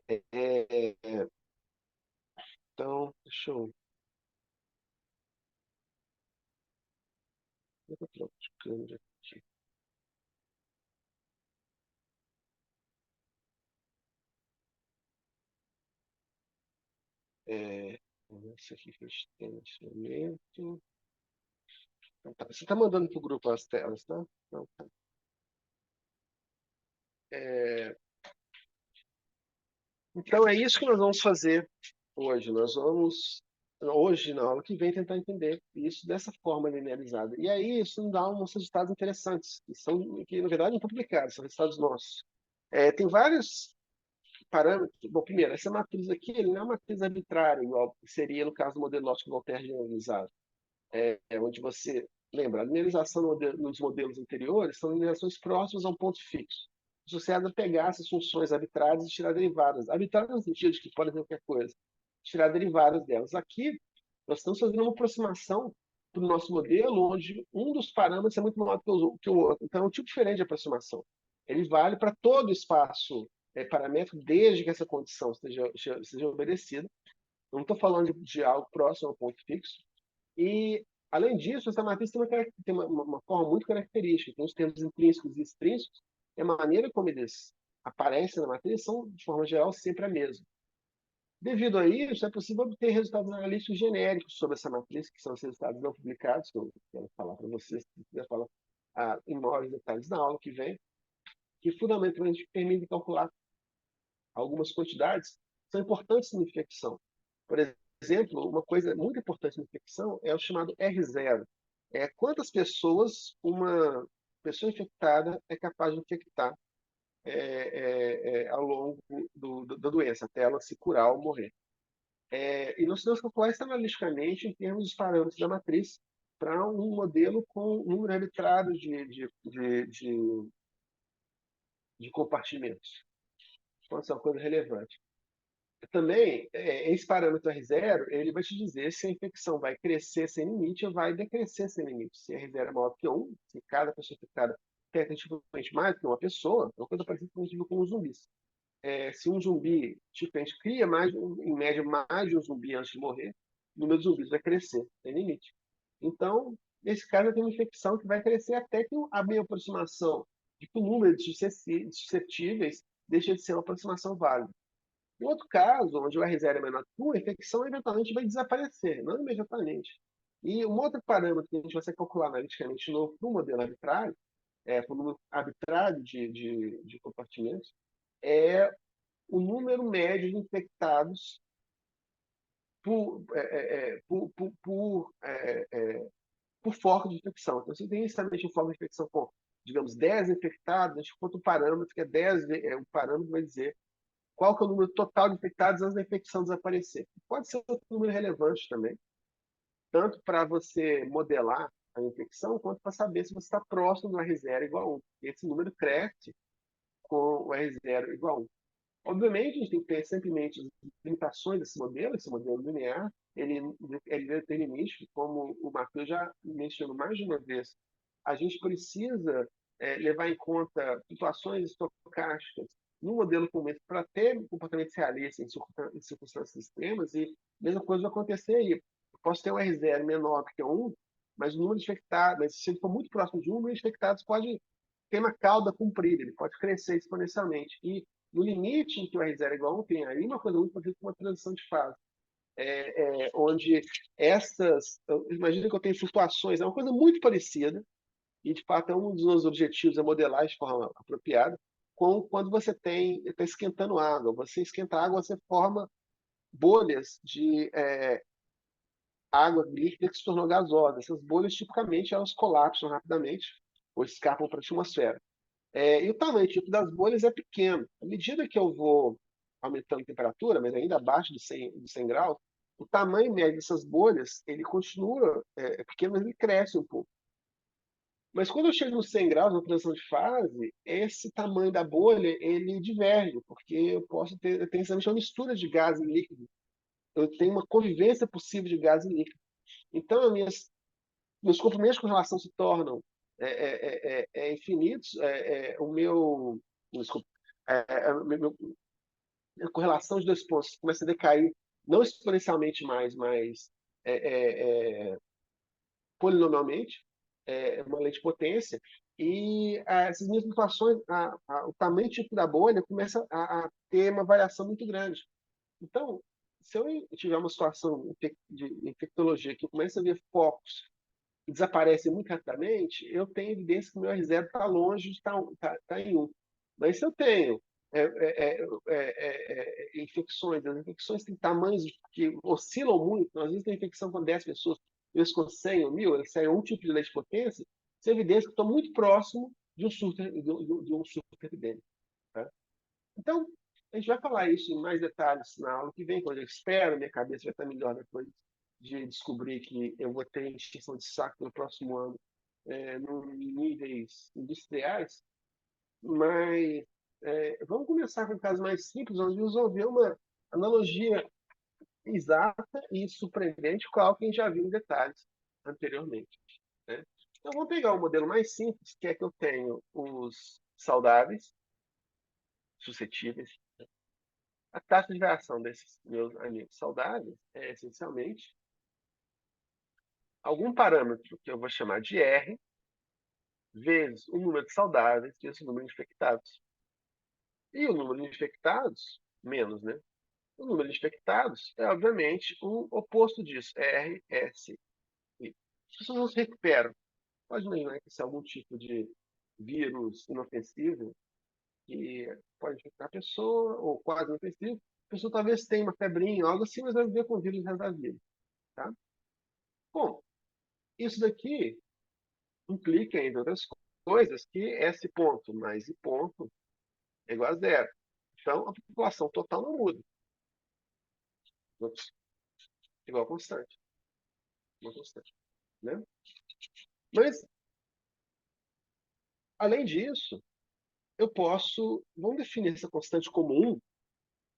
É, então, deixa eu. Eu tô trocando aqui. É, esse aqui que a gente tem nesse momento. Então, tá. Você está mandando para o grupo as telas, tá? Então, tá. É, então, é isso que nós vamos fazer hoje. Nós vamos, hoje, na aula que vem, tentar entender isso dessa forma linearizada. E aí, isso nos dá uns resultados interessantes, que na verdade, não estão publicados, são resultados nossos. Tem vários parâmetros. Bom, primeiro, essa matriz aqui ele não é uma matriz arbitrária, igual seria no caso do modelo lógico Voltaire generalizado, onde você lembra, a linearização nos modelos anteriores são linearizações próximas a um ponto fixo, associada a pegar essas funções arbitrárias e tirar derivadas. Arbitrárias no sentido de que pode ter qualquer coisa, tirar derivadas delas. Aqui, nós estamos fazendo uma aproximação para o nosso modelo, onde um dos parâmetros é muito maior que o outro. Então, é um tipo diferente de aproximação. Ele vale para todo o espaço paramétrico, desde que essa condição seja obedecida. Não estou falando de algo próximo ao ponto fixo. E, além disso, essa matriz tem uma forma muito característica. Tem os termos intrínsecos e extrínsecos, e a maneira como eles aparecem na matriz são, de forma geral, sempre a mesma. Devido a isso, é possível obter resultados analíticos genéricos sobre essa matriz, que são os resultados não publicados, que eu quero falar para vocês, se quiser falar em maiores detalhes na aula que vem, que fundamentalmente permitem calcular algumas quantidades que são importantes na infecção. Por exemplo, uma coisa muito importante na infecção é o chamado R0. Quantas pessoas uma pessoa infectada é capaz de infectar ao longo da doença, até ela se curar ou morrer. E nós podemos calcular isso analiticamente em termos dos parâmetros da matriz para um modelo com um número arbitrário de compartimentos. Então, essa é uma coisa relevante. Também, esse parâmetro R0, ele vai te dizer se a infecção vai crescer sem limite ou vai decrescer sem limite. Se R0 é maior que 1, se cada pessoa infectada tem efetivamente mais do que uma pessoa, é uma coisa parecida com o que a gente viu com os zumbis. Se um zumbi, tipo, a gente cria em média, mais de um zumbi antes de morrer, o número de zumbis vai crescer, sem limite. Então, nesse caso, eu tenho uma infecção que vai crescer até que a minha aproximação de que o número de suscetíveis deixa de ser uma aproximação válida. Em outro caso, onde o R0 é menor que 1, a infecção eventualmente vai desaparecer, não imediatamente. E um outro parâmetro que a gente vai calcular analiticamente novo para o modelo arbitrário, para o número arbitrário de compartimentos, é o número médio de infectados por foco de infecção. Então, se tem inicialmente um foco de infecção com, digamos, 10 infectados, a gente conta um parâmetro que é 10, o parâmetro vai dizer qual que é o número total de infectados antes da infecção desaparecer. Pode ser outro número relevante também, tanto para você modelar a infecção, quanto para saber se você está próximo do R0 igual a 1. Esse número cresce com o R0 igual a 1. Obviamente, a gente tem que ter sempre em mente as limitações desse modelo. Esse modelo linear, ele é determinístico, como o Matheus já mencionou mais de uma vez. A gente precisa levar em conta situações estocásticas no modelo como esse para ter comportamentos realistas em circunstâncias extremas, e a mesma coisa vai acontecer aí. Eu posso ter um R0 menor que 1, mas o número de infectados, mas se ele for muito próximo de 1, o número de infectados pode ter uma cauda comprida, ele pode crescer exponencialmente. E no limite em que o R0 é igual a 1, tem aí uma coisa muito parecida com uma transição de fase, onde imagina que eu tenho flutuações, é uma coisa muito parecida, e de fato é um dos nossos objetivos é modelar de forma apropriada, com quando você está esquentando água. Você esquenta água, você forma bolhas de água líquida que se tornou gasosa. Essas bolhas, tipicamente, elas colapsam rapidamente ou escapam para a atmosfera. E o tamanho tipo das bolhas é pequeno. À medida que eu vou aumentando a temperatura, mas ainda abaixo de 100 graus, o tamanho médio dessas bolhas ele continua pequeno, mas ele cresce um pouco. Mas quando eu chego nos 100 graus, na transição de fase, esse tamanho da bolha ele diverge, porque eu tenho exatamente uma mistura de gás e líquido. Eu tenho uma convivência possível de gás e líquido. Então, meus comprimentos com relação se tornam infinitos. O meu, desculpa, é, é, meu, a correlação de dois pontos começa a decair, não exponencialmente mais, mas polinomialmente, uma lei de potência, e essas mesmas flutuações, o tamanho tipo da bolha começa a ter uma variação muito grande. Então, se eu tiver uma situação de infectologia que eu começo a ver focos que desaparecem muito rapidamente, eu tenho evidência que o meu R0 está longe de estar em 1. Mas se eu tenho infecções, as infecções têm tamanhos que oscilam muito, às vezes tem infecção com 10 pessoas, às vezes com 100 ou 1000, eles saem um tipo de lei de potência, isso é evidência que estou muito próximo de um surto epidêmico. Tá? Então, a gente vai falar isso em mais detalhes na aula que vem, quando eu espero, minha cabeça vai estar melhor depois de descobrir que eu vou ter extinção de saco no próximo ano, em níveis industriais. Mas vamos começar com um caso mais simples, onde resolver uma analogia exata e surpreendente com algo que a gente já viu em detalhes anteriormente. Né? Então, vamos pegar o modelo mais simples, que é que eu tenho os saudáveis, suscetíveis. A taxa de variação desses meus amigos saudáveis é essencialmente algum parâmetro que eu vou chamar de R, vezes o número de saudáveis, vezes o número de infectados. E o número de infectados, menos, né? O número de infectados é, obviamente, o oposto disso, R, S, I. As pessoas não se recuperam. Pode imaginar que isso é algum tipo de vírus inofensivo que pode infectar a pessoa, ou quase inofensivo. A pessoa talvez tenha uma febrinha, algo assim, mas vai viver com o vírus o resto da vida. Tá? Bom, isso daqui implica, entre outras coisas, que S ponto mais I ponto é igual a zero. Então, a população total não muda. Igual a constante. Uma constante. Né? Mas, além disso, eu posso, vamos definir essa constante como 1,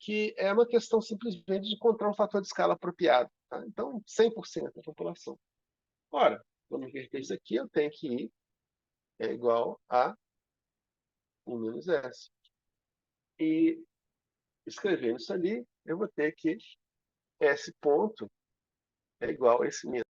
que é uma questão simplesmente de encontrar um fator de escala apropriado. Tá? Então, 100% da população. Ora, vamos inverter isso aqui, eu tenho que I é igual a 1 menos S. E escrevendo isso ali, eu vou ter que S ponto é igual a esse mesmo.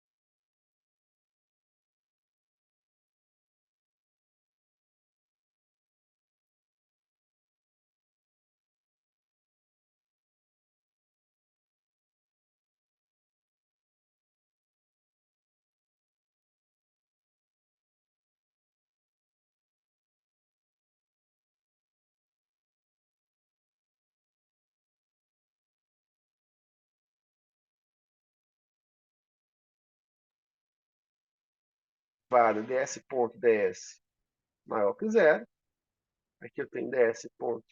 Vale ds ponto ds maior que zero. Aqui eu tenho ds ponto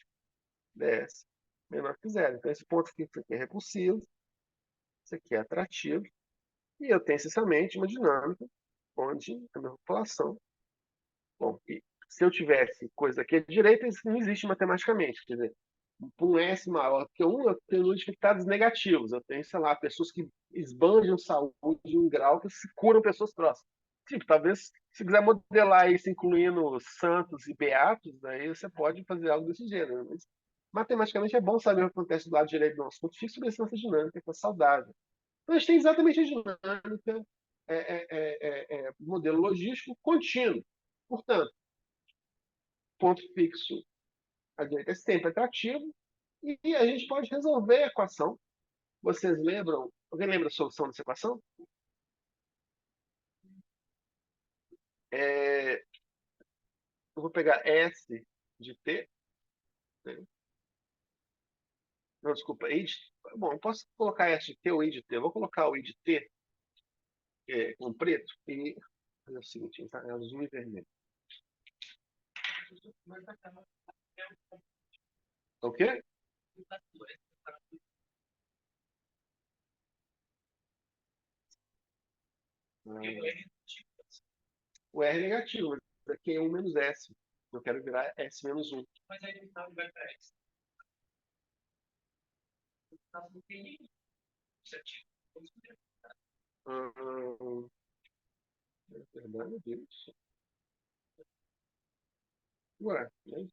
ds menor que zero. Então, esse ponto aqui é repulsivo, isso aqui é atrativo, e eu tenho essencialmente uma dinâmica onde a minha população. Bom, e se eu tivesse coisa aqui à direita, isso não existe matematicamente. Quer dizer, por um S maior que 1, eu tenho números de infectados negativos. Eu tenho, sei lá, pessoas que esbanjam saúde em um grau que se curam pessoas próximas. Tipo, talvez, se quiser modelar isso incluindo santos e beatos, aí você pode fazer algo desse gênero. Mas, matematicamente, é bom saber o que acontece do lado direito do nosso ponto fixo sobre essa dinâmica que é saudável. Então, a gente tem exatamente a dinâmica, modelo logístico contínuo. Portanto, ponto fixo à direita é sempre atrativo, e a gente pode resolver a equação. Vocês lembram? Alguém lembra a solução dessa equação? Eu vou pegar S de T. Né? Não, desculpa, I de... Bom, eu posso colocar S de T ou I de T. Eu vou colocar o I de T com preto e fazer o seguinte, tá? É azul e vermelho. Ok? O R é negativo, mas aqui é 1 menos S. Eu quero virar S menos 1. Mas aí no final vai para S. Não tem certinho. É verdade, Deus. Ué, né?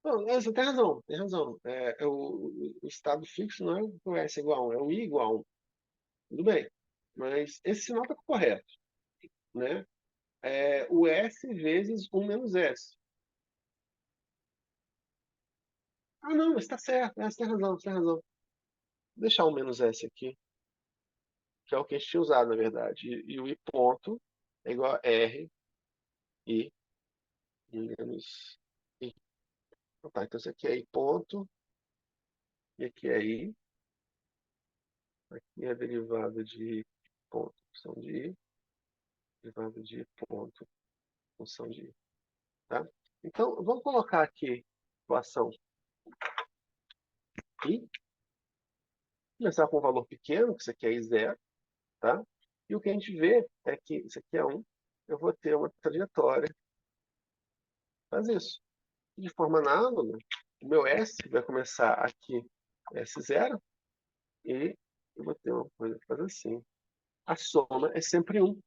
Não, você tem razão, tem razão. O estado fixo não é o S igual a 1, é o I igual a 1. Tudo bem. Mas esse sinal está correto, né? O S vezes 1 menos S. Ah, não, está certo. Você tem razão, você tem razão. Vou deixar o menos S aqui, que é o que a gente tinha usado, na verdade. E o I ponto é igual a R, I, menos I. Então, tá, então isso aqui é I ponto, e aqui é I. Aqui é a derivada de I ponto, função de I. Derivada de I ponto, função de I. Tá? Então, vamos colocar aqui a equação I. Começar com um valor pequeno, que isso aqui é I0. Tá? E o que a gente vê é que isso aqui é 1. Eu vou ter uma trajetória. Faz isso. De forma análoga, o meu S vai começar aqui S0 e eu vou ter uma coisa que faz assim. A soma é sempre 1.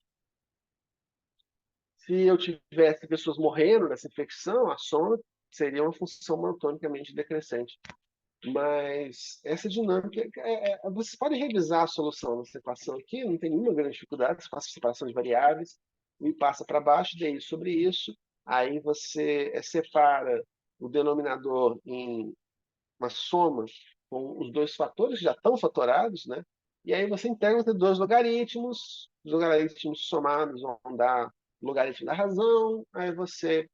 Se eu tivesse pessoas morrendo nessa infecção, a soma seria uma função monotonicamente decrescente. Mas essa dinâmica, vocês podem revisar a solução dessa equação aqui, não tem nenhuma grande dificuldade, você faz separação de variáveis, e passa para baixo, daí sobre isso, aí você separa o denominador em uma soma com os dois fatores, que já estão fatorados, né? E aí você integra entre dois logaritmos, os logaritmos somados vão dar o logaritmo da razão, aí você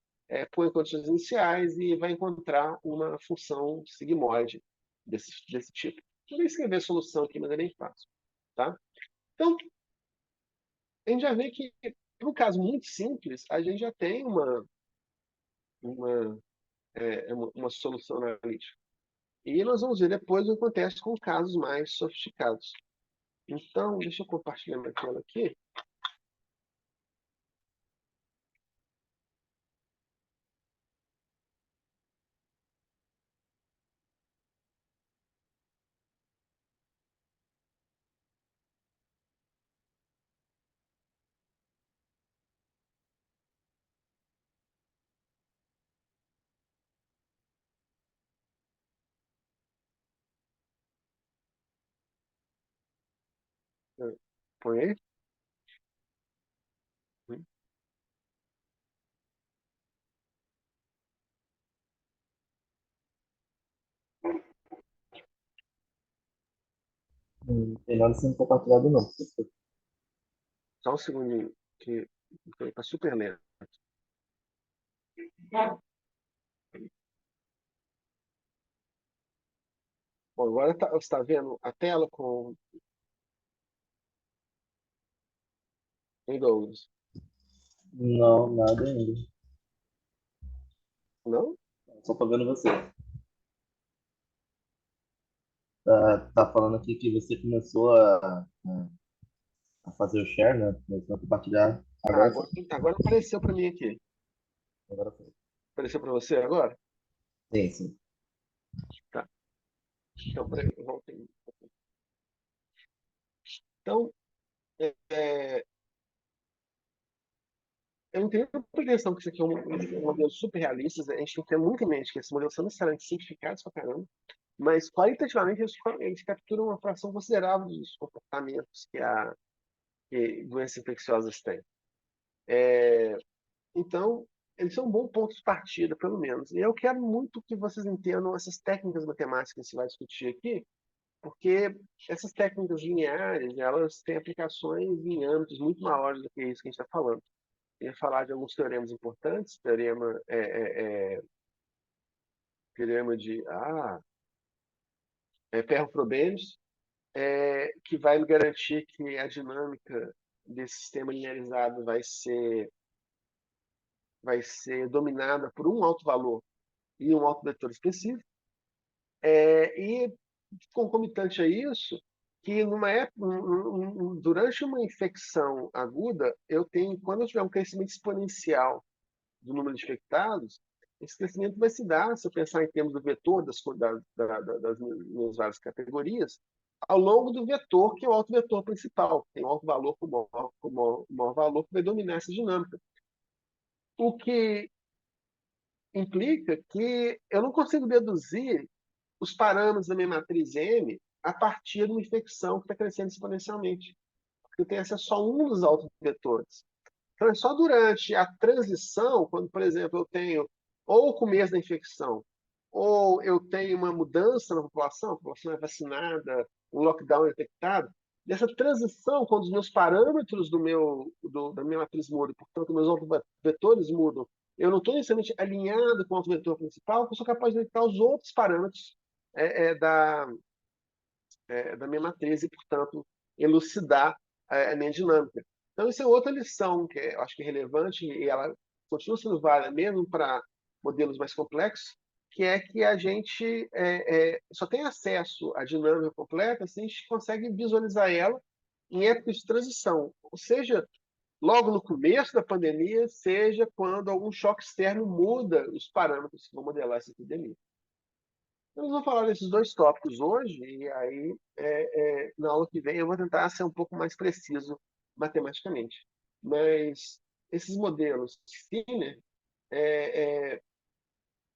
põe condições iniciais e vai encontrar uma função sigmoide desse tipo. Eu vou escrever a solução aqui, mas é bem fácil. Tá? Então, a gente já vê que, para um caso muito simples, a gente já tem uma, uma solução analítica. E nós vamos ver depois o que acontece com casos mais sofisticados. Então, deixa eu compartilhar minha tela aqui. Põe aí. Melhor sendo compartilhado não. Só um segundinho, que está super lento. Bom, agora você está vendo a tela com Windows. Não, nada ainda. Não? Só tô vendo você. Tá falando aqui que você começou a fazer o share, né? Começou a compartilhar. Ah, Agora foi. agora apareceu para mim aqui. Agora foi. Apareceu para você agora? Sim, sim. Tá. Então, peraí, voltei. Então, é, eu não tenho pretensão que isso aqui é um modelo super realista. A gente tem que ter muito em mente que esses modelos são necessariamente simplificados para caramba, mas qualitativamente eles capturam uma fração considerável dos comportamentos que doenças infecciosas têm. Então, eles são um bom ponto de partida, pelo menos. E eu quero muito que vocês entendam essas técnicas matemáticas que a gente vai discutir aqui, porque essas técnicas lineares, elas têm aplicações em âmbitos muito maiores do que isso que a gente está falando. Eu ia falar de alguns teoremas importantes, teorema de Ferro-Frobenius, que vai me garantir que a dinâmica desse sistema linearizado vai ser dominada por um alto valor e um alto vetor específico. E concomitante a isso, que numa época, durante uma infecção aguda, quando eu tiver um crescimento exponencial do número de infectados, esse crescimento vai se dar, se eu pensar em termos do vetor das minhas várias categorias, ao longo do vetor, que é o alto vetor principal. Tem o alto valor com o maior valor que vai dominar essa dinâmica. O que implica que eu não consigo deduzir os parâmetros da minha matriz M a partir de uma infecção que está crescendo exponencialmente, porque eu tenho acesso só a um dos autovetores. Então, é só durante a transição, quando, por exemplo, eu tenho ou o começo da infecção, ou eu tenho uma mudança na população, a população é vacinada, um lockdown é detectado, dessa transição, quando os meus parâmetros da minha matriz mudam, portanto, meus autovetores mudam, eu não estou necessariamente alinhado com o autovetor principal, eu sou capaz de detectar os outros parâmetros é, é, da, da minha matriz e, portanto, elucidar a minha dinâmica. Então, isso é outra lição que eu acho que é relevante e ela continua sendo válida mesmo para modelos mais complexos, que é que a gente só tem acesso à dinâmica completa se a gente consegue visualizar ela em épocas de transição, ou seja, logo no começo da pandemia, seja quando algum choque externo muda os parâmetros que vão modelar essa epidemia. Nós vamos falar desses dois tópicos hoje, e aí, na aula que vem, eu vou tentar ser um pouco mais preciso matematicamente. Mas esses modelos Skinner, é, é,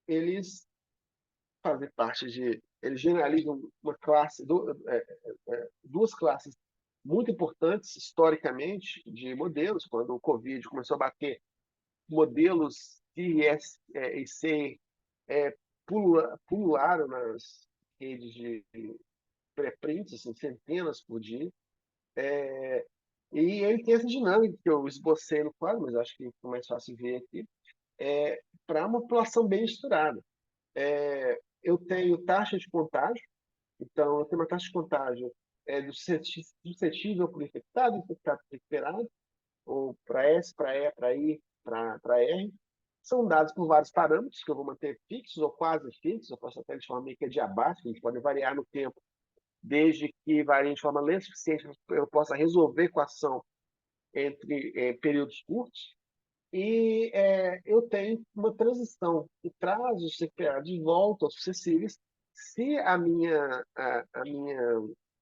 eles fazem parte de. Eles generalizam uma classe, duas classes muito importantes historicamente de modelos. Quando o Covid começou a bater, modelos CIS e C pulularam nas redes de pré-prints, assim, centenas por dia. E ele tem essa dinâmica que eu esbocei no quadro, mas acho que fica mais fácil ver aqui, para uma população bem misturada. Eu tenho taxa de contágio, então eu tenho uma taxa de contágio do suscetível por infectado por recuperado, ou para S, para E, para I, para R. São dados por vários parâmetros que eu vou manter fixos ou quase fixos, eu posso até de forma meio que adiabática, eles podem variar no tempo, desde que varie de forma lenta o suficiente para eu possa resolver a equação entre períodos curtos. E eu tenho uma transição que traz os recuperados de volta aos sucessíveis se a minha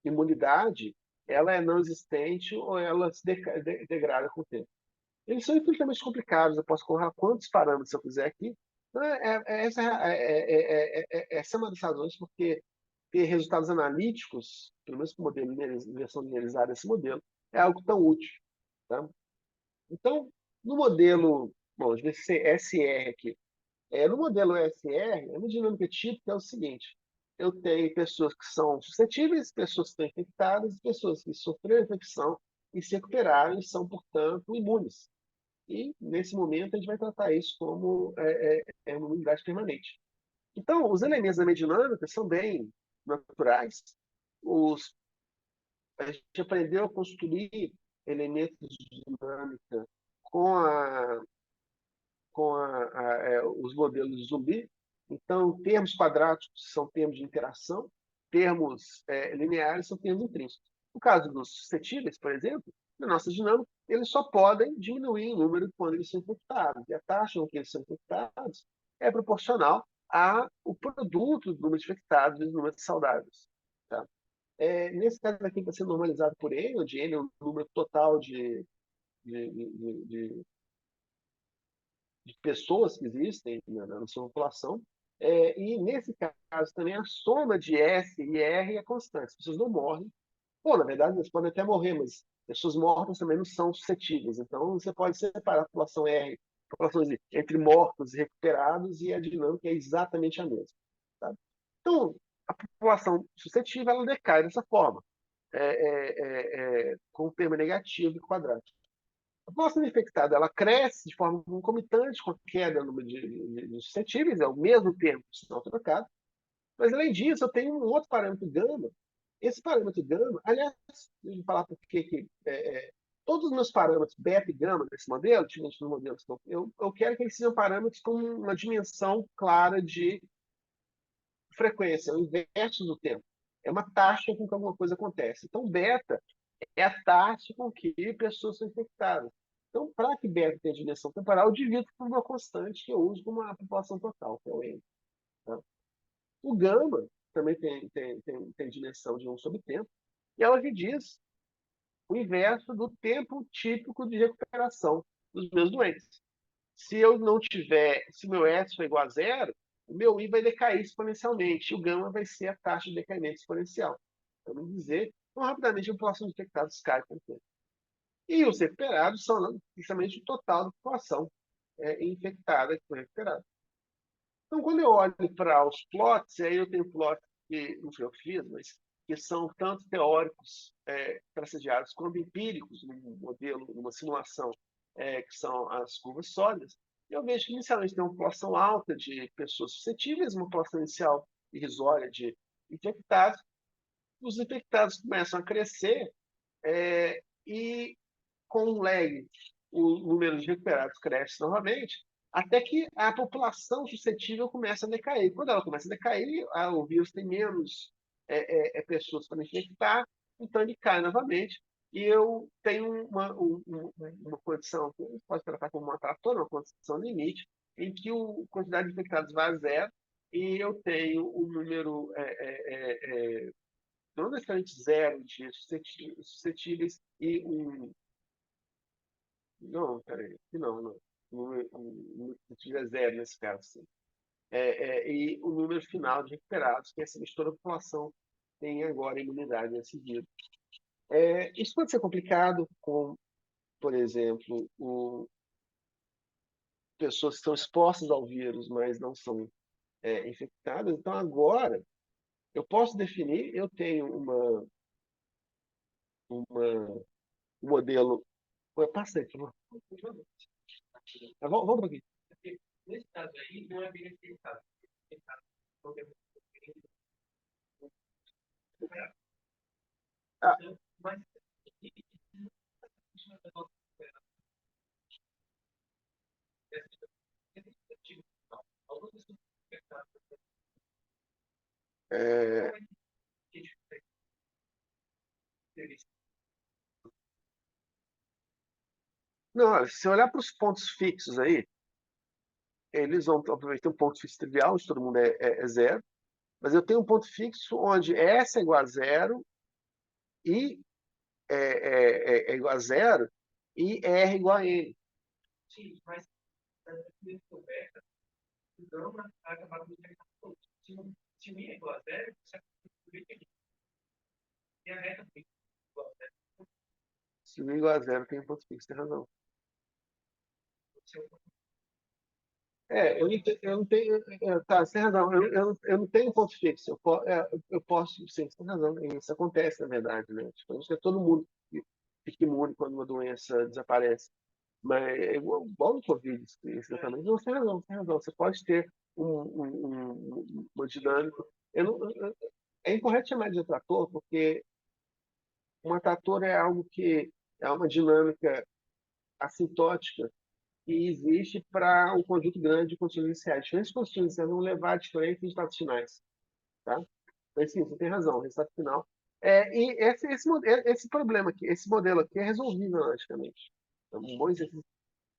imunidade ela é não existente ou ela se degrada com o tempo. Eles são infinitamente complicados, eu posso colocar quantos parâmetros eu quiser aqui. Então, essa é uma das razões porque ter resultados analíticos, pelo menos com o modelo de versão linearizada desse modelo, é algo tão útil. Tá? Então, no modelo, bom, deixa eu ver se é SR aqui. No modelo SR, a dinâmica típica é o seguinte: eu tenho pessoas que são suscetíveis, pessoas que estão infectadas, pessoas que sofreram infecção e se recuperaram e são, portanto, imunes. E, nesse momento, a gente vai tratar isso como uma imunidade permanente. Então, os elementos da dinâmica são bem naturais. A gente aprendeu a construir elementos de dinâmica com, os modelos de zumbi. Então, termos quadráticos são termos de interação, termos lineares são termos intrínsecos. No caso dos suscetíveis, por exemplo, na nossa dinâmica, eles só podem diminuir em número quando eles são infectados. E a taxa com que eles são infectados é proporcional ao produto do número de infectados e do número de saudáveis. Tá? Nesse caso aqui, vai ser normalizado por N, onde N é o número total de, de, de, de pessoas que existem na sua população. E, nesse caso, também a soma de S e R é constante. As pessoas não morrem. Bom, na verdade, eles podem até morrer, mas pessoas mortas também não são suscetíveis. Então, você pode separar a população R, populações entre mortos e recuperados, e a dinâmica é exatamente a mesma. Tá? Então, a população suscetível ela decai dessa forma, com o termo negativo e quadrático. A população infectada ela cresce de forma concomitante com a queda no número de suscetíveis, é o mesmo termo que está trocado, mas além disso, eu tenho um outro parâmetro gama. Esse parâmetro gama, aliás, deixa eu falar por que todos os meus parâmetros beta e gama desse modelo, diferente dos modelos que eu quero que eles sejam parâmetros com uma dimensão clara de frequência, o inverso do tempo. É uma taxa com que alguma coisa acontece. Então, beta é a taxa com que pessoas são infectadas. Então, para que beta tenha dimensão temporal, eu divido por uma constante que eu uso como uma população total, que é o N. Tá? O gama também tem dimensão de 1 sobre tempo, e ela que diz o inverso do tempo típico de recuperação dos meus doentes. Se eu não tiver, se meu S for igual a zero, o meu I vai decair exponencialmente, e o gama vai ser a taxa de decaimento exponencial. Vamos dizer quão rapidamente a população de infectados cai com o tempo. E os recuperados são justamente o total da população infectada que foi recuperada. Então, quando eu olho para os plots, aí eu tenho plots que não foi eu que fiz, mas que são tanto teóricos traçados quanto empíricos, num modelo, numa simulação, que são as curvas sólidas. Eu vejo que inicialmente tem uma população alta de pessoas suscetíveis, uma população inicial irrisória de infectados. Os infectados começam a crescer e, com um lag, o número de recuperados cresce novamente, até que a população suscetível começa a decair. Quando ela começa a decair, o vírus tem menos pessoas para infectar, então ele cai novamente. E eu tenho uma condição, que pode tratar como uma trator, uma condição limite, em que a quantidade de infectados vai a zero, e eu tenho um número não necessariamente zero de suscetíveis e um. Não, peraí. Não, não. O suscetível é zero nesse caso, sim. E o número final de recuperados, que é assim, toda a população tem agora imunidade a seguir. Isso pode ser complicado com, por exemplo, pessoas que estão expostas ao vírus, mas não são infectadas. Então, agora, eu posso definir, eu tenho um modelo. Ué, passa aí, por favor. Vamos um aqui. Nesse caso aí, não é bem aquele caso. Ah, mas é, não, olha, se você olhar para os pontos fixos aí, eles vão, obviamente, ter um ponto fixo trivial, onde todo mundo é zero, mas eu tenho um ponto fixo onde S é igual a zero, I é igual a zero, e R é igual a N. Sim, mas então, acabar com o se o I é igual a zero, você tem a reta igual a zero. Se o I é igual a zero, tem um ponto fixo, tem razão. Eu não tenho. Tá, você tem razão. Eu não tenho ponto fixo. Eu posso. Sim, você tem razão. Isso acontece, na verdade, né? Tipo, acho que é todo mundo que fica imune quando uma doença desaparece. Mas é igual no Covid, exatamente. Não, você tem razão, você tem razão. Você pode ter uma dinâmica. É incorreto chamar de trator, porque uma trator é algo que é uma dinâmica assintótica que existe para um conjunto grande de condições iniciais. Diferentes condições iniciais vão levar a diferentes resultados finais. Tá? Mas sim, você tem razão, o resultado final. E esse problema aqui, esse modelo aqui é resolvível analiticamente. É um bom exercício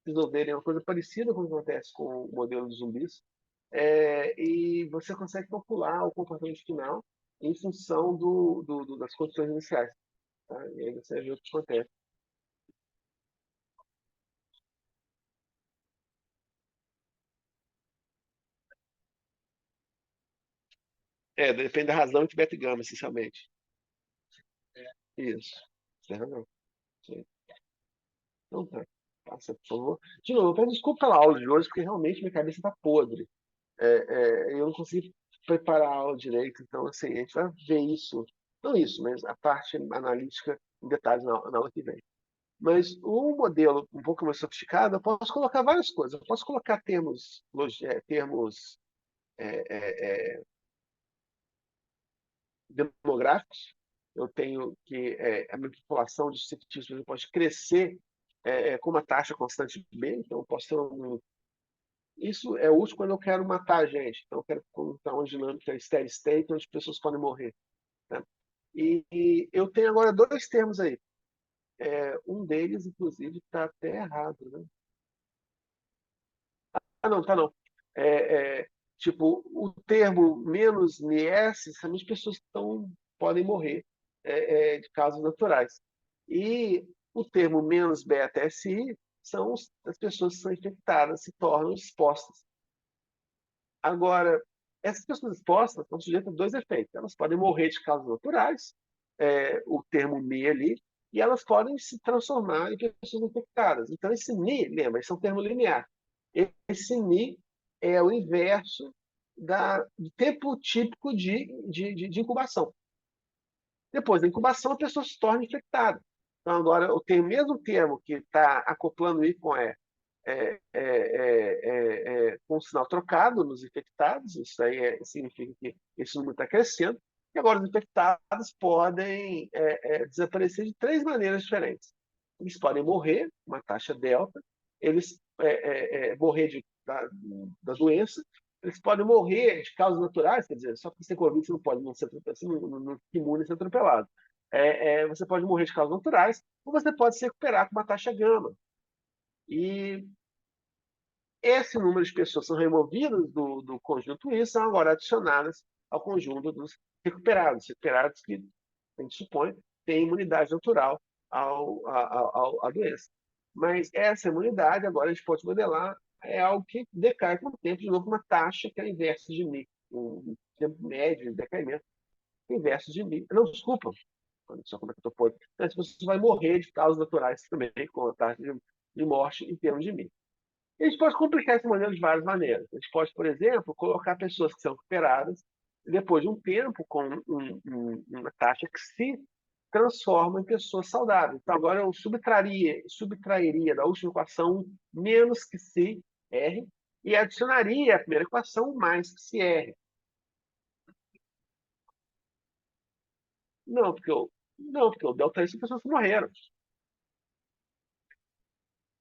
de resolverem uma coisa parecida com o que acontece com o modelo de zumbis. E você consegue calcular o comportamento final em função das condições iniciais. Tá? E aí você vê o que acontece. Depende da razão de beta e gama, essencialmente. Isso. Você tem razão. Sim. Então tá. Passa, por favor. De novo, eu peço desculpa pela aula de hoje, porque realmente minha cabeça está podre. Eu não consegui preparar a aula direito, então assim, a gente vai ver isso, não isso, mas a parte analítica em detalhes na aula que vem. Mas o modelo um pouco mais sofisticado, eu posso colocar várias coisas. Eu posso colocar termos demográficos. Eu tenho que a minha população de suscetíveis pode crescer com uma taxa constante de B, então eu posso ter Isso é útil quando eu quero matar a gente. Então, eu quero colocar uma dinâmica steady state onde as pessoas podem morrer. Né? E eu tenho agora dois termos aí. Um deles, inclusive, está até errado. Né? Ah, não, tá não. Tipo, o termo menos NIS, somente pessoas que podem morrer de causas naturais. E o termo menos beta SI são as pessoas que são infectadas, se tornam expostas. Agora, essas pessoas expostas estão sujeitas a dois efeitos. Elas podem morrer de causas naturais, o termo NI ali, e elas podem se transformar em pessoas infectadas. Então, esse NI, lembra, esse é um termo linear. Esse NI é o inverso do tempo típico de incubação. Depois da incubação, a pessoa se torna infectada. Então, agora, eu tenho o mesmo termo que está acoplando I com E, com um sinal trocado nos infectados, isso aí significa que esse número está crescendo, e agora os infectados podem desaparecer de três maneiras diferentes. Eles podem morrer, uma taxa delta, eles morrer da doença, eles podem morrer de causas naturais, quer dizer, só porque você tem Covid, você não pode não ser imune a ser atropelado. Você pode morrer de causas naturais, ou você pode se recuperar com uma taxa gama. E esse número de pessoas são removidas do conjunto I, são agora adicionadas ao conjunto dos recuperados que, a gente supõe, têm imunidade natural à doença. Mas essa imunidade, agora a gente pode modelar, é algo que decai com o tempo, de novo, uma taxa que é inversa de μ, um tempo médio de decaimento, inverso de μ. Não, desculpa, só como é que eu estou pondo. As pessoas vão morrer de causas naturais também, com a taxa de morte em termos de μ. A gente pode complicar esse modelo de várias maneiras. A gente pode, por exemplo, colocar pessoas que são recuperadas e depois de um tempo com uma taxa que se transforma em pessoas saudáveis. Então, agora eu subtrairia da última equação menos que se R e adicionaria à primeira equação mais que se R. Não, porque o delta I são pessoas que morreram.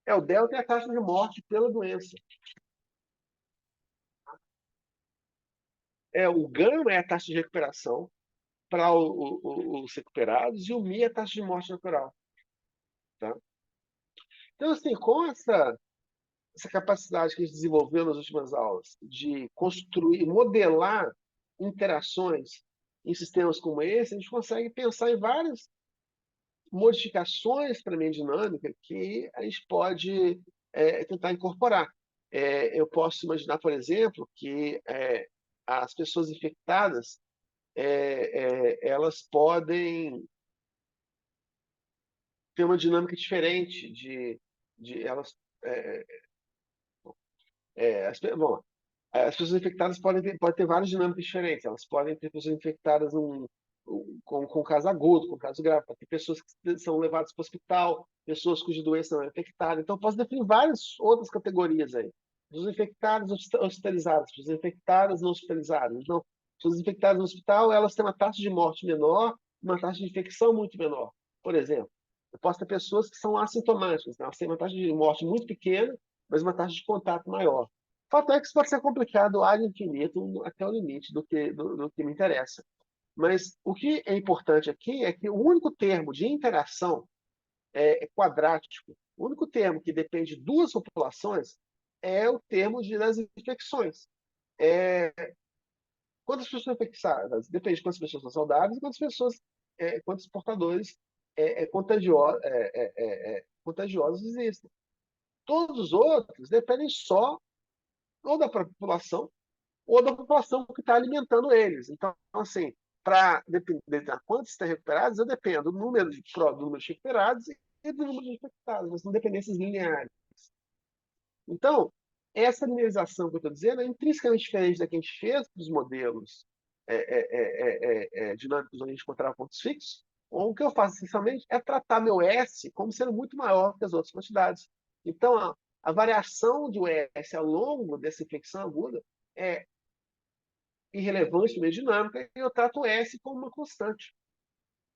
O delta é a taxa de morte pela doença. O gama é a taxa de recuperação para os recuperados e o MI é a taxa de morte natural. Tá? Então, assim, com essa capacidade que a gente desenvolveu nas últimas aulas de construir, modelar interações em sistemas como esse, a gente consegue pensar em várias modificações para a minha dinâmica que a gente pode tentar incorporar. Eu posso imaginar, por exemplo, que as pessoas infectadas elas podem ter uma dinâmica diferente de elas bom, as pessoas infectadas podem ter várias dinâmicas diferentes. Elas podem ter pessoas infectadas com caso agudo, com caso grave. Pode ter pessoas que são levadas para o hospital, pessoas cuja doença não é infectada. Então, posso definir várias outras categorias aí. Pessoas infectadas hospitalizadas, pessoas infectadas não hospitalizadas. Então, pessoas infectadas no hospital, elas têm uma taxa de morte menor, uma taxa de infecção muito menor. Por exemplo, eu posso ter pessoas que são assintomáticas, né? Elas têm uma taxa de morte muito pequena, mas uma taxa de contato maior. O fato é que isso pode ser complicado ad infinito até o limite do que me interessa. Mas o que é importante aqui é que o único termo de interação é quadrático. O único termo que depende de duas populações é o termo das infecções. Quantas pessoas são infectadas? Depende de quantas pessoas são saudáveis e quantos portadores contagiosos existem. Todos os outros dependem só ou da população ou da população que está alimentando eles. Então, assim, para depender de quantos estão recuperados, eu dependo do número de recuperados e do número de infectados, mas são dependências lineares. Então, essa linearização que eu estou dizendo é intrinsecamente diferente da que a gente fez dos modelos dinâmicos onde a gente encontrava pontos fixos. O que eu faço essencialmente é tratar meu S como sendo muito maior que as outras quantidades. Então, a variação de S ao longo dessa infecção aguda é irrelevante na dinâmica e eu trato o S como uma constante.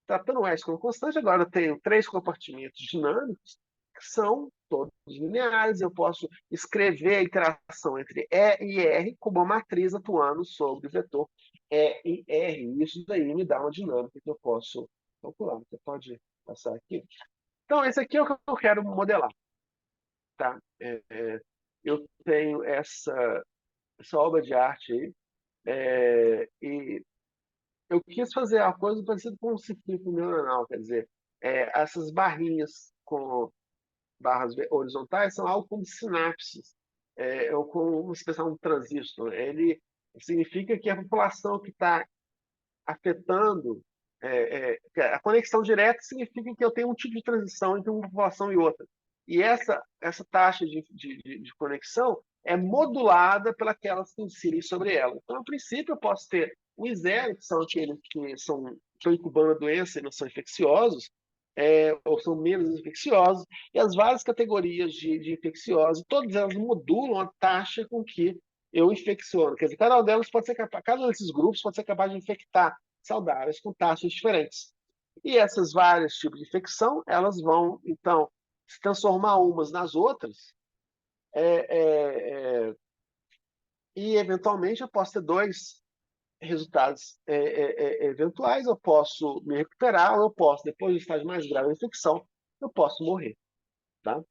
Tratando o S como constante, agora eu tenho três compartimentos dinâmicos que são todos lineares. Eu posso escrever a interação entre E e R como uma matriz atuando sobre o vetor E e R. Isso daí me dá uma dinâmica que eu posso calcular. Você pode passar aqui. Então, esse aqui é o que eu quero modelar. Tá? Eu tenho essa obra de arte aí, e eu quis fazer uma coisa parecida com um circuito neuronal, quer dizer, essas barrinhas barras horizontais são algo como sinapses, ou como se pensar um transistor. Ele significa que a população que está afetando, a conexão direta significa que eu tenho um tipo de transição entre uma população e outra. E essa taxa de conexão é modulada pelas que incidem sobre ela. Então, a princípio, eu posso ter o I0, que são aqueles que estão incubando a doença e não são infecciosos, ou são menos infecciosos, e as várias categorias de infecciosos, todas elas modulam a taxa com que eu infecciono. Quer dizer, cada um delas pode ser capaz, cada um desses grupos pode ser capaz de infectar saudáveis com taxas diferentes. E essas vários tipos de infecção, elas vão, então, se transformar umas nas outras, e, eventualmente, eu posso ter dois resultados eventuais. Eu posso me recuperar, ou eu posso, depois do estágio mais grave da infecção, eu posso morrer. Tá?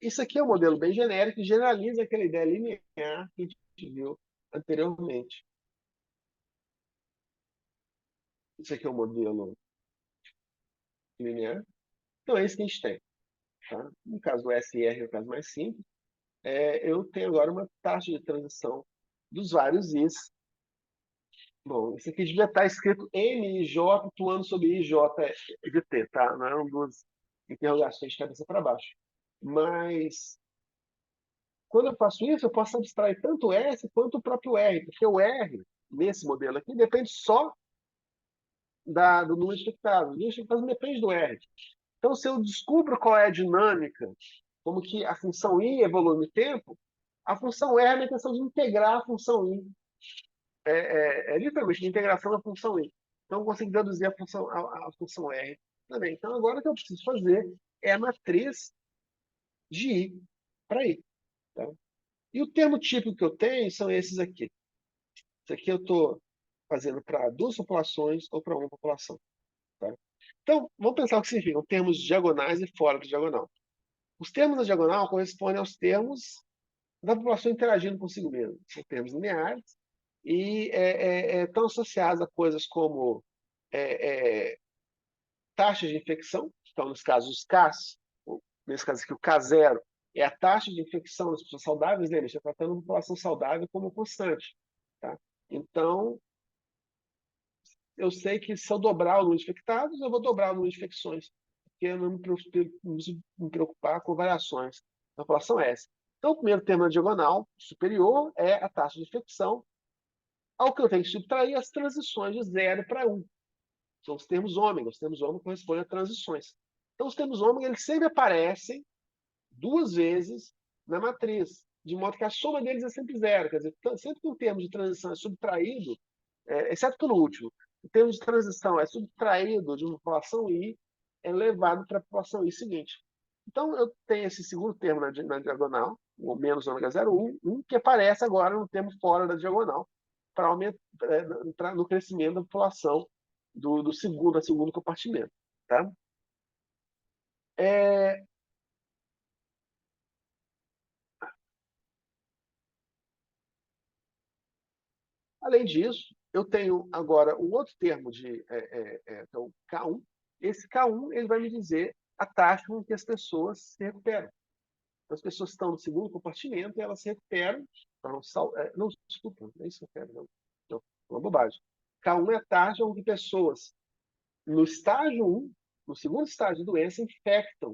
Isso aqui é um modelo bem genérico que generaliza aquela ideia linear que a gente viu anteriormente. Isso aqui é um modelo linear. Então, é isso que a gente tem. Tá? No caso do SR, é o caso mais simples, eu tenho agora uma taxa de transição dos vários Is. Bom, isso aqui devia estar escrito MIJ atuando sobre IJ de T, tá? Não eram duas interrogações de cabeça para baixo. Mas, quando eu faço isso, eu posso abstrair tanto o S quanto o próprio R, porque o R, nesse modelo aqui, depende só do número de infectados. O número de infectados depende do R. Então, se eu descubro qual é a dinâmica, como que a função I evolui no tempo, a função R é a intenção de integrar a função I. Literalmente de integração da função I. Então, eu consigo deduzir a função R também. Então, agora o que eu preciso fazer é a matriz de I para I. Tá? E o termo típico que eu tenho são esses aqui. Isso aqui eu estou fazendo para duas populações ou para uma população. Tá? Então, vamos pensar o que significam termos diagonais e fora da diagonal. Os termos da diagonal correspondem aos termos da população interagindo consigo mesmo. São termos lineares e estão associados a coisas como é, é, taxas de infecção. Então, nos casos dos CAS, nesse caso aqui, o K0 é a taxa de infecção das pessoas saudáveis, né? Ele está tratando a população saudável como constante. Tá? Então, eu sei que se eu dobrar o número de infectados, eu vou dobrar o número de infecções, porque eu não preciso me preocupar com variações na população S. Então, o primeiro termo na diagonal superior é a taxa de infecção, ao que eu tenho que subtrair as transições de 0 para 1. São os termos ômega. Os termos ômega correspondem a transições. Então, os termos ômega eles sempre aparecem duas vezes na matriz, de modo que a soma deles é sempre zero. Quer dizer, sempre que um termo de transição é subtraído, exceto pelo último, o termo de transição é subtraído de uma população I, é levado para a população I seguinte. Então, eu tenho esse segundo termo na diagonal, o menos ômega 0,1, que aparece agora no termo fora da diagonal, para aumentar no crescimento da população do segundo compartimento. Tá? É, Além disso, eu tenho agora um outro termo que é o K1. Esse K1 ele vai me dizer a taxa com que as pessoas se recuperam. Então, as pessoas estão no segundo compartimento e elas se recuperam. Não, desculpa, não é isso que eu quero, não. Não, é uma bobagem. K1 é a taxa onde pessoas no estágio 1, no segundo estágio de doença, infectam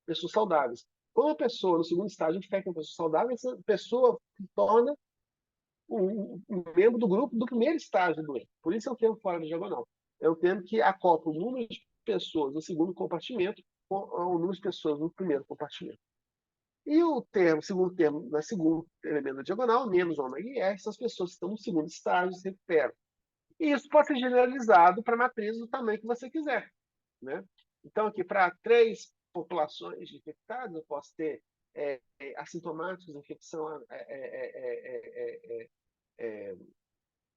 pessoas saudáveis. Quando a pessoa no segundo estágio infecta uma pessoa saudável, essa pessoa se torna um membro do grupo do primeiro estágio do doença. Por isso é o termo fora da diagonal. É o termo que acopla o número de pessoas no segundo compartimento com o número de pessoas no primeiro compartimento. E o segundo termo, no segundo elemento da diagonal, menos ômega e R, são as pessoas que estão no segundo estágio e se recuperam. E isso pode ser generalizado para a matriz do tamanho que você quiser. Né? Então, aqui, para 3 populações de infectados, eu posso ter assintomáticos, infecção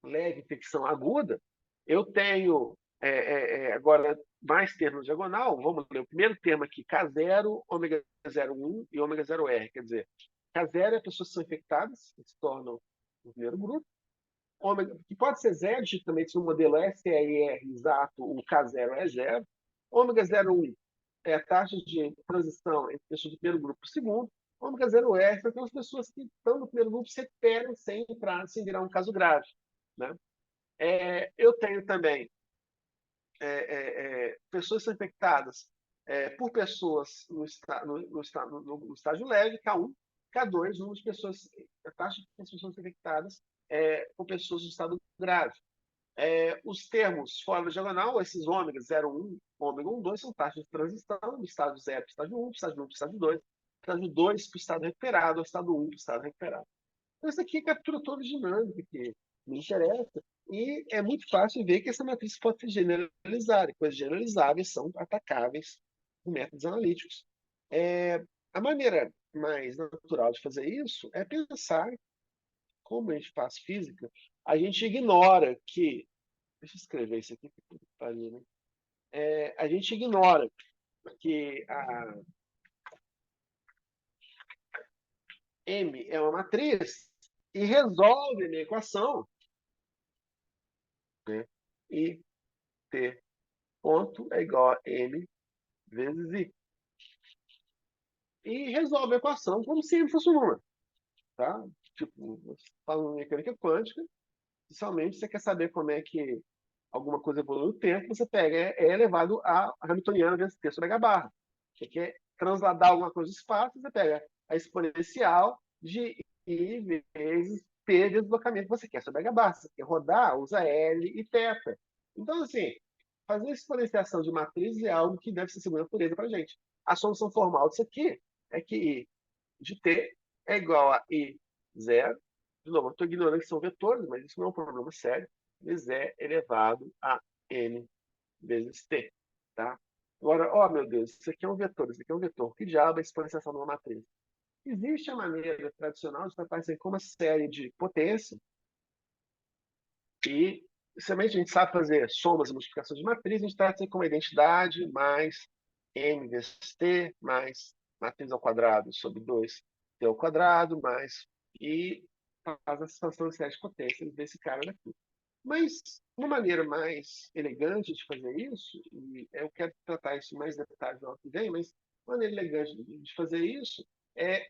leve, infecção aguda. Eu tenho agora mais termos diagonal. Vamos ler o primeiro termo aqui: K0, ômega 0,1 e ômega 0R. Quer dizer, K0 é pessoas que são infectadas, que se tornam o primeiro grupo. Ômega, que pode ser zero, justamente no modelo SRR exato, o K0 é zero. Ômega 0,1 a taxa de transição entre pessoas do primeiro grupo para o segundo. Ômega 0 R são aquelas pessoas que estão no primeiro grupo se recuperam sem entrar, sem virar um caso grave. Né? Eu tenho também pessoas são infectadas por pessoas no estágio leve, K1, K2, a taxa de pessoas infectadas por pessoas no estado grave. Os termos fora da diagonal, esses ômega 0,1, ômega 1,2, são taxas de transição do estágio 0 para o estágio 1, do estágio 1 para o estágio 2, estágio 2 para o estado recuperado, o estado 1 para o estado recuperado. Então, isso aqui captura toda a dinâmica que me interessa, e é muito fácil ver que essa matriz pode ser generalizada, coisas generalizáveis são atacáveis com métodos analíticos. A maneira mais natural de fazer isso é pensar, como a gente faz física, a gente ignora que. Deixa eu escrever isso aqui, né? A gente ignora que a M é uma matriz e resolve a minha equação, né? E T ponto é igual a M vezes I. E resolve a equação como se ele fosse um número. Tá? Tipo, falando em mecânica quântica, especialmente você quer saber como é que alguma coisa evolui no tempo, você pega E elevado a hamiltoniana vezes T sobre H barra. Você quer transladar alguma coisa no espaço, você pega a exponencial de I vezes P de deslocamento que você quer sobre H barra. Você quer rodar, usa L e θ. Então, assim, fazer exponenciação de matrizes é algo que deve ser segunda natureza para a gente. A solução formal disso aqui é que I de T é igual a I zero. De novo, eu estou ignorando que são vetores, mas isso não é um problema sério. Vezes E elevado a N vezes T. Tá? Agora, ó, meu Deus, isso aqui é um vetor, isso aqui é um vetor. Que diabo é a exponenciação de uma matriz? Existe a maneira tradicional de tratar isso aí como uma série de potência, e somente a gente sabe fazer somas e multiplicações de matriz, a gente trata isso aí como identidade mais M vezes T mais matriz ao quadrado sobre 2T ao quadrado mais, e faz a expansão de série de potências desse cara daqui. Mas uma maneira mais elegante de fazer isso, e eu quero tratar isso mais em detalhes no ano que vem, mas uma maneira elegante de fazer isso é